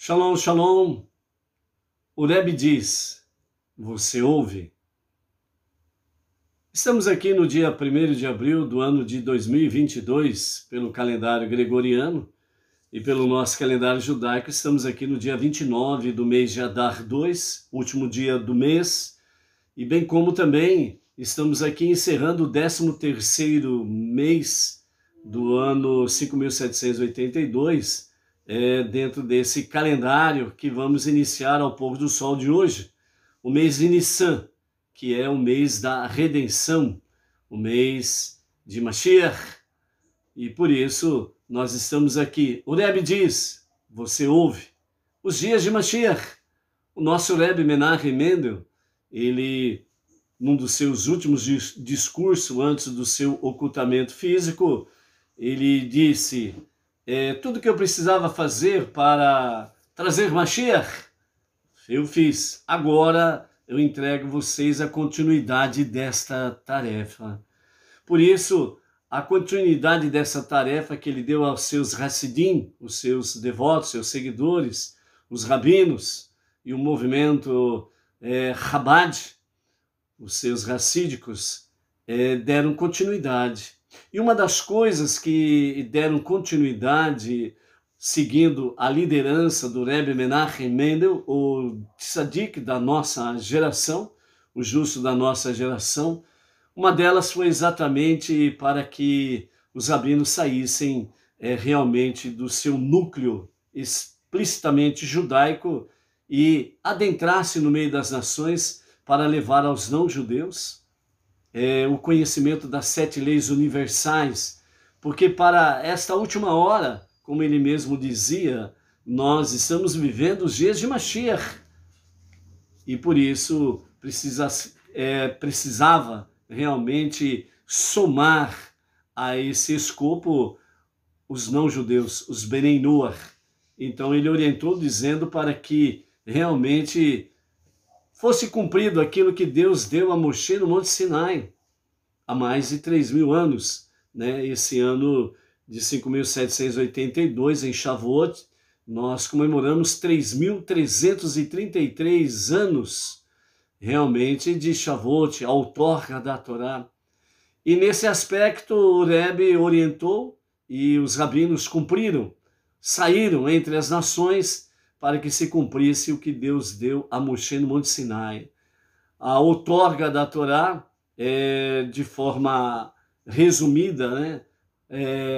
Shalom, shalom. O Rebbe diz, você ouve? Estamos aqui no dia 1º de abril do ano de 2022, pelo calendário gregoriano, e pelo nosso calendário judaico, estamos aqui no dia 29 do mês de Adar 2, último dia do mês, e bem como também estamos aqui encerrando o 13º mês do ano 5782, dentro desse calendário que vamos iniciar ao pôr do sol de hoje, o mês de Nissan, que é o mês da redenção, o mês de Mashiach, e por isso nós estamos aqui. O Rebbe diz, você ouve, os dias de Mashiach. O nosso Rebbe Menachem Mendel, ele, num dos seus últimos discursos antes do seu ocultamento físico, ele disse, tudo que eu precisava fazer para trazer Mashiach, eu fiz. Agora eu entrego vocês a continuidade desta tarefa. Por isso, a continuidade dessa tarefa que ele deu aos seus Hassidim, os seus devotos, seus seguidores, os rabinos e o movimento Chabad, os seus racídicos, deram continuidade. E uma das coisas que deram continuidade, seguindo a liderança do Rebbe Menachem Mendel, o tzadik da nossa geração, o justo da nossa geração, uma delas foi exatamente para que os rabinos saíssem realmente do seu núcleo explicitamente judaico e adentrassem no meio das nações para levar aos não-judeus o conhecimento das 7 leis universais, porque para esta última hora, como ele mesmo dizia, nós estamos vivendo os dias de Mashiach, e por isso precisava realmente somar a esse escopo os não-judeus, os Benei Noach. Então ele orientou dizendo para que realmente fosse cumprido aquilo que Deus deu a Moshe no Monte Sinai, há mais de 3.000 anos, né? Esse ano de 5.782, em Shavuot, nós comemoramos 3.333 anos, realmente, de Shavuot, a outorga da Torá. E nesse aspecto o Rebbe orientou e os rabinos cumpriram, saíram entre as nações para que se cumprisse o que Deus deu a Moshe no Monte Sinai. A outorga da Torá, de forma resumida, né?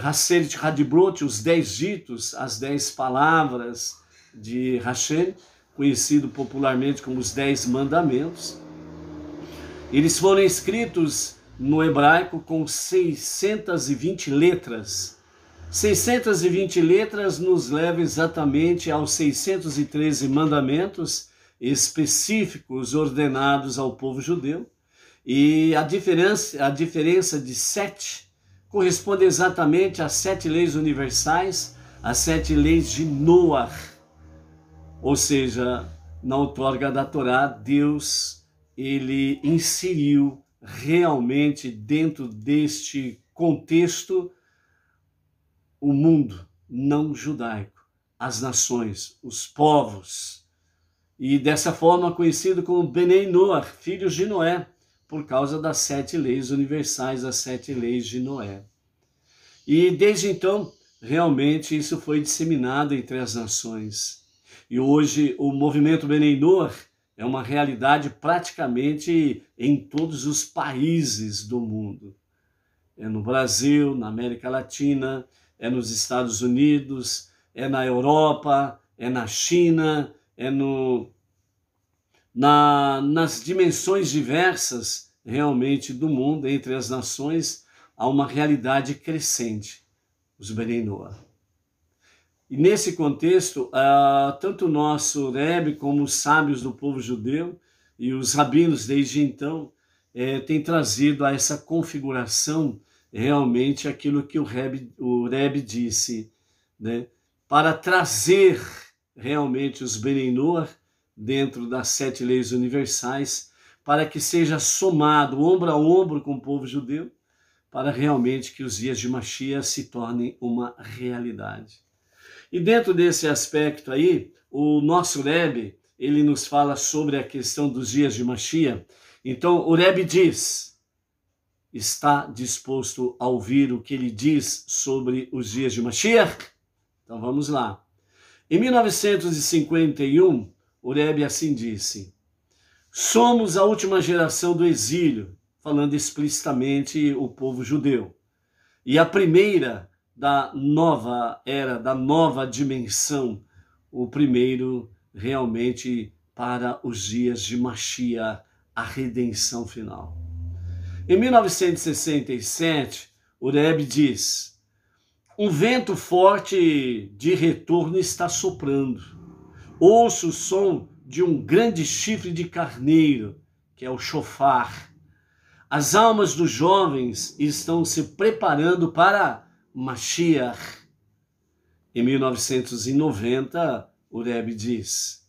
Haseret Hadibrot, os 10 ditos, as 10 palavras de Hashem, conhecido popularmente como os 10 mandamentos. Eles foram escritos no hebraico com 620 letras. 620 letras nos leva exatamente aos 613 mandamentos específicos ordenados ao povo judeu. E a diferença de 7 corresponde exatamente às 7 leis universais, às 7 leis de Noach. Ou seja, na outorga da Torá, Deus ele inseriu realmente dentro deste contexto o mundo não judaico, as nações, os povos, e dessa forma conhecido como Benei Noach, filhos de Noé, por causa das 7 leis universais, as 7 leis de Noé. E desde então, realmente isso foi disseminado entre as nações. E hoje o movimento Benei Noach é uma realidade praticamente em todos os países do mundo. É no Brasil, na América Latina, é nos Estados Unidos, é na Europa, é na China, é nas dimensões diversas realmente do mundo, entre as nações, há uma realidade crescente, os Benei Noach. E nesse contexto, tanto o nosso Rebbe como os sábios do povo judeu e os rabinos desde então têm trazido a essa configuração realmente aquilo que o Rebbe disse, né? Para trazer realmente os Benei Noach dentro das 7 leis universais, para que seja somado ombro a ombro com o povo judeu, para realmente que os dias de Mashiach se tornem uma realidade. E dentro desse aspecto aí, o nosso Rebbe, ele nos fala sobre a questão dos dias de Mashiach. Então, o Rebbe diz, está disposto a ouvir o que ele diz sobre os dias de Mashiach? Então, vamos lá. Em 1951, o Rebbe assim disse: somos a última geração do exílio, falando explicitamente o povo judeu, e a primeira da nova era, da nova dimensão, o primeiro realmente para os dias de Mashiach, a redenção final. Em 1967, o Rebbe diz: um vento forte de retorno está soprando. Ouço o som de um grande chifre de carneiro, que é o shofar. As almas dos jovens estão se preparando para Mashiach. Em 1990, o Rebbe diz: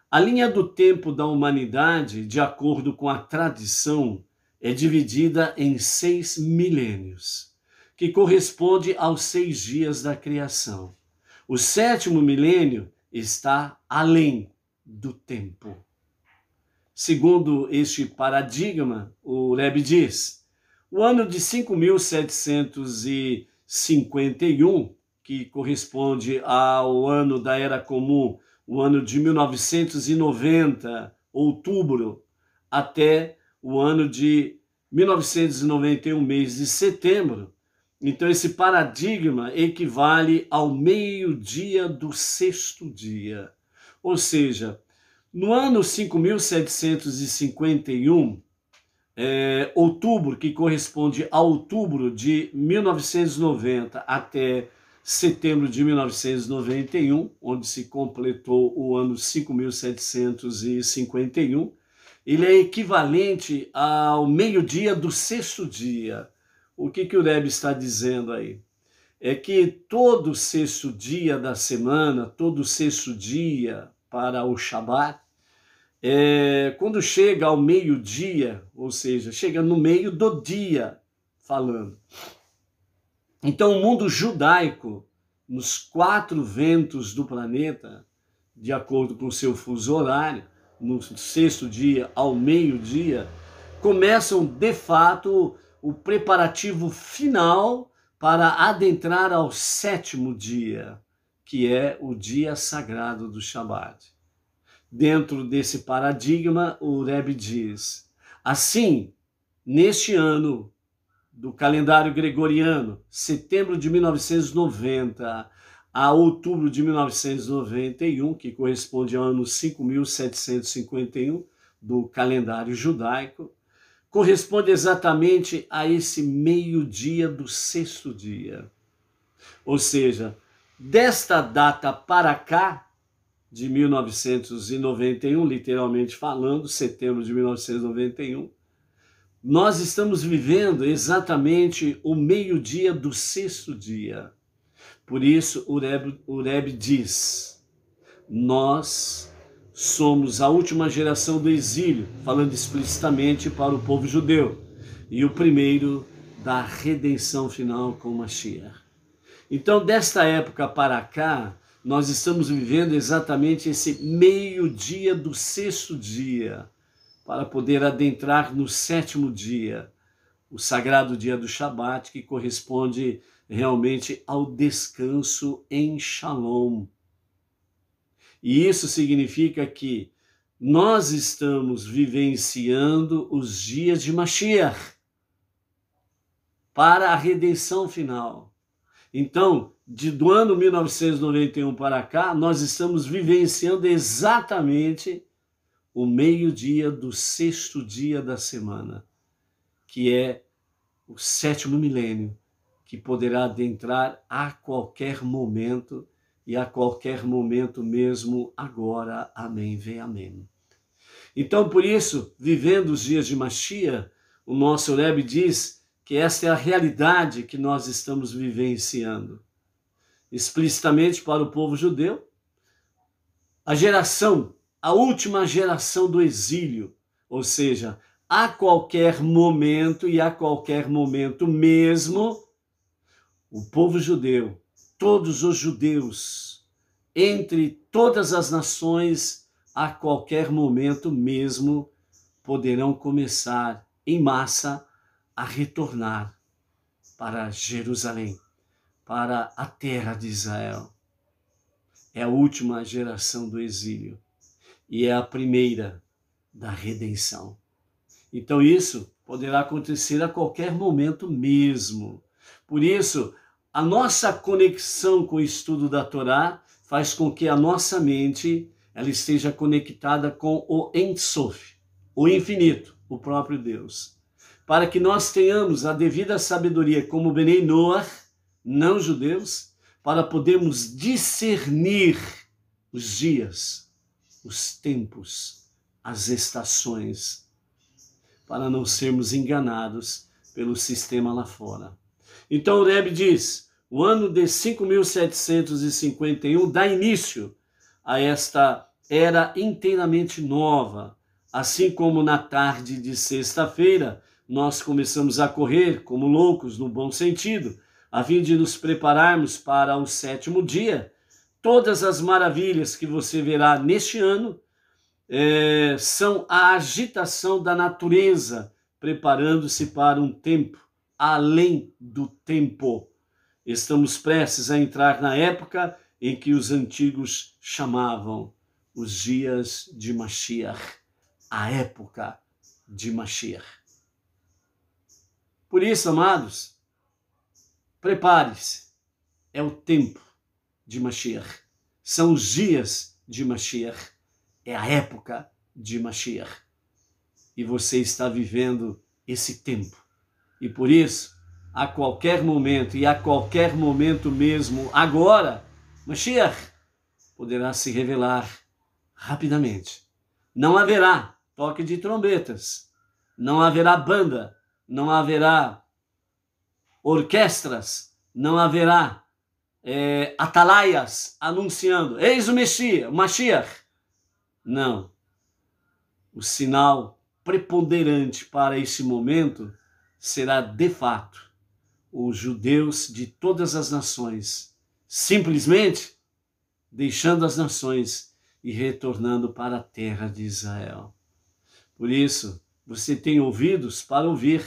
a linha do tempo da humanidade, de acordo com a tradição, é dividida em 6 milênios, que corresponde aos 6 dias da criação. O 7º milênio está além do tempo. Segundo este paradigma, o Rebbe diz: o ano de 5.751, que corresponde ao ano da Era Comum, o ano de 1990, outubro, até o ano de 1991, mês de setembro. Então, esse paradigma equivale ao meio-dia do 6º dia. Ou seja, no ano 5.751, outubro, que corresponde a outubro de 1990 até setembro de 1991, onde se completou o ano 5.751, ele é equivalente ao meio-dia do 6º dia. O que o Rebbe está dizendo aí? É que todo 6º dia da semana, todo 6º dia para o Shabat, quando chega ao meio-dia, ou seja, chega no meio do dia, falando. Então, o mundo judaico, nos 4 ventos do planeta, de acordo com o seu fuso horário, no 6º dia ao meio-dia, começam, de fato, o preparativo final para adentrar ao 7º dia, que é o dia sagrado do Shabat. Dentro desse paradigma, o Rebbe diz: assim, neste ano do calendário gregoriano, setembro de 1990 a outubro de 1991, que corresponde ao ano 5.751 do calendário judaico, corresponde exatamente a esse meio-dia do 6º dia. Ou seja, desta data para cá, de 1991, literalmente falando, setembro de 1991, nós estamos vivendo exatamente o meio-dia do 6º dia. Por isso, o Rebbe diz: nós somos a última geração do exílio, falando explicitamente para o povo judeu, e o primeiro da redenção final com Mashiach. Então, desta época para cá, nós estamos vivendo exatamente esse meio-dia do 6º dia, para poder adentrar no 7º dia, o sagrado dia do Shabat, que corresponde realmente ao descanso em Shalom. E isso significa que nós estamos vivenciando os dias de Mashiach para a redenção final. Então, do ano 1991 para cá, nós estamos vivenciando exatamente o meio-dia do 6º dia da semana, que é o 7º milênio, que poderá adentrar a qualquer momento, e a qualquer momento mesmo agora. Amém, vem amém. Então, por isso, vivendo os dias de Mashiach, o nosso Rebbe diz que esta é a realidade que nós estamos vivenciando. Explicitamente para o povo judeu, a última geração do exílio, ou seja, a qualquer momento e a qualquer momento mesmo, o povo judeu todos os judeus, entre todas as nações, a qualquer momento mesmo, poderão começar em massa a retornar para Jerusalém, para a terra de Israel. É a última geração do exílio e é a primeira da redenção. Então isso poderá acontecer a qualquer momento mesmo. Por isso, a nossa conexão com o estudo da Torá faz com que a nossa mente ela esteja conectada com o Ein Sof, o infinito, o próprio Deus. Para que nós tenhamos a devida sabedoria como Benei Noach, não judeus, para podermos discernir os dias, os tempos, as estações, para não sermos enganados pelo sistema lá fora. Então o Rebbe diz, o ano de 5.751 dá início a esta era inteiramente nova, assim como na tarde de sexta-feira nós começamos a correr como loucos no bom sentido, a fim de nos prepararmos para o sétimo dia. Todas as maravilhas que você verá neste ano são a agitação da natureza, preparando-se para um tempo além do tempo. Estamos prestes a entrar na época em que os antigos chamavam os dias de Mashiach, a época de Mashiach. Por isso, amados, prepare-se, é o tempo de Mashiach, são os dias de Mashiach, é a época de Mashiach. E você está vivendo esse tempo. E por isso, a qualquer momento, e a qualquer momento mesmo, agora, Mashiach poderá se revelar rapidamente. Não haverá toque de trombetas, não haverá banda, não haverá orquestras, não haverá atalaias anunciando, eis o Messias, o Mashiach. Não. O sinal preponderante para esse momento será, de fato, os judeus de todas as nações, simplesmente deixando as nações e retornando para a terra de Israel. Por isso, você tem ouvidos para ouvir.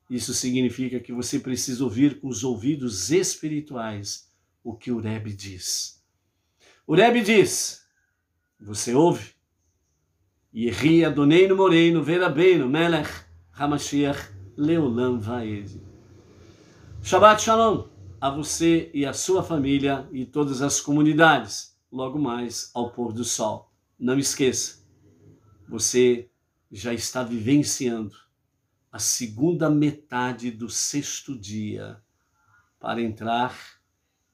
Isso significa que você precisa ouvir com os ouvidos espirituais o que o Rebbe diz. O Rebbe diz, você ouve? Yehi Adoneinu Moreinu Verabeinu Melech HaMashiach Leolam Vaed. Shabbat Shalom a você e a sua família e todas as comunidades, logo mais ao pôr do sol. Não esqueça, você já está vivenciando a segunda metade do sexto dia para entrar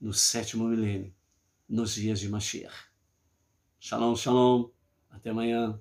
no sétimo milênio, nos dias de Mashiach. Shalom, shalom. Até amanhã.